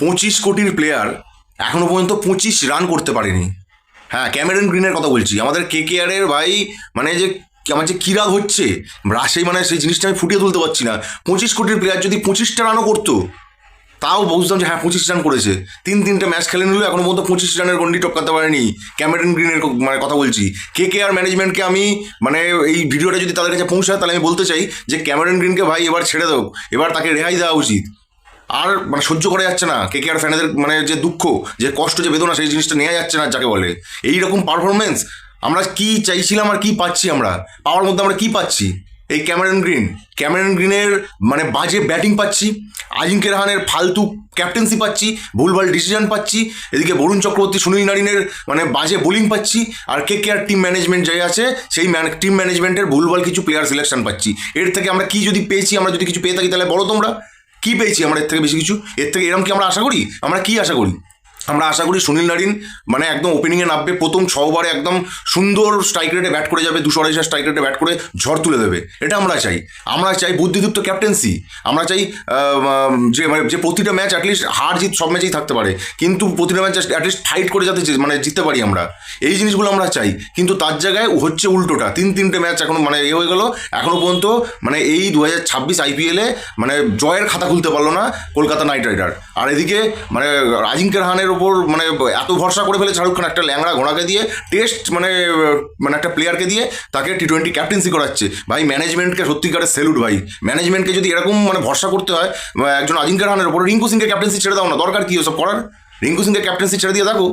25 কোটির প্লেয়ার এখনো পর্যন্ত 25 রান করতে পারেনি। হ্যাঁ, ক্যামেরন গ্রিনের কথা বলছি, আমাদের কেকেআরের ভাই। মানে যে আমার যে কী রাগ হচ্ছে, সেই মানে সেই জিনিসটা আমি ফুটিয়ে তুলতে পারছি না। 25 কোটির প্লেয়ার যদি 25টা রানও করতো, তাও বুঝতাম যে হ্যাঁ 25 রান করেছে। তিনটে ম্যাচ খেলে নিলেও এখনো পর্যন্ত 25 রানের গন্ডি টপকাতে পারেনি ক্যামেরন গ্রিনের মানে কথা বলছি। কেকেআর ম্যানেজমেন্টকে আমি মানে এই ভিডিওটা যদি তাদের কাছে পৌঁছায়, তাহলে আমি বলতে চাই যে ক্যামেরন গ্রিনকে ভাই এবার ছেড়ে দাও, এবার তাকে রেহাই দেওয়া উচিত। আর মানে সহ্য করা যাচ্ছে না কেকেআর ফ্যানেদের মানে যে দুঃখ, যে কষ্ট, যে বেদনা, সেই জিনিসটা নেওয়া যাচ্ছে না যাকে বলে। এইরকম পারফরমেন্স আমরা কি চাইছিলাম আর কি পাচ্ছি? আমরা পাওয়ার মধ্যে আমরা কি পাচ্ছি? এই ক্যামেরন গ্রিনের মানে বাজে ব্যাটিং পাচ্ছি, আজিঙ্কে রাহানের ফালতু ক্যাপ্টেন্সি পাচ্ছি, ভুলভাল ডিসিশন পাচ্ছি, এদিকে বরুণ চক্রবর্তী, সুনীল নারিনের মানে বাজে বোলিং পাচ্ছি, আর কেকেআর টিম ম্যানেজমেন্ট যে আছে সেই টিম ম্যানেজমেন্টের ভুলভাল কিছু প্লেয়ার সিলেকশন পাচ্ছি। এর থেকে আমরা কি যদি পেয়েছি, আমরা যদি কিছু পেয়ে থাকি, তাহলে বলো তোমরা কি পেয়েছি আমরা এর থেকে বেশি কিছু? এর থেকে এরকম কি আমরা আশা করি? আমরা কি আশা করি? আমরা আশা করি সুনীল নারিন মানে একদম ওপেনিংয়ে নামবে, প্রথম 6 ওভারে একদম সুন্দর স্ট্রাইক রেটে ব্যাট করে যাবে, 200-250 স্ট্রাইক রেটে ব্যাট করে ঝড় তুলে দেবে। এটা আমরা চাই। আমরা চাই বুদ্ধিদীপ্ত ক্যাপ্টেন্সি। আমরা চাই যে মানে যে প্রতিটা ম্যাচ অ্যাটলিস্ট হার জিত সব ম্যাচেই থাকতে পারে, কিন্তু প্রতিটা ম্যাচ অ্যাটলিস্ট ফাইট করে যাতে মানে জিততে পারি আমরা। এই জিনিসগুলো আমরা চাই, কিন্তু তার জায়গায় হচ্ছে উল্টোটা। তিনটে ম্যাচ এখন মানে হয়ে গেল, এখনও পর্যন্ত মানে এই 2026 আইপিএলে মানে জয়ের খাতা খুলতে পারলো না কলকাতা নাইট রাইডার। আর এদিকে মানে আজিঙ্কে রাহানের ওপর মানে এত ভরসা করে ফেলে শাহরুখ খান, একটা ল্যাংড়া ঘোড়াকে দিয়ে টেস্ট মানে মানে একটা প্লেয়ারকে দিয়ে তাকে টি-20 ক্যাপ্টেন্সি করাচ্ছে। ভাই ম্যানেজমেন্টকে সত্যিকারের স্যালুট ভাই। ম্যানেজমেন্টকে যদি এরকম মানে ভরসা করতে হয় একজন আজিঙ্কে রাহানের ওপর, রিঙ্কু সিংকে ক্যাপ্টেন্সি ছেড়ে দাও না, দরকার কি ওসব করার? রিঙ্কু সিংকে ক্যাপ্টেন্সি ছেড়ে দিয়ে থাকো।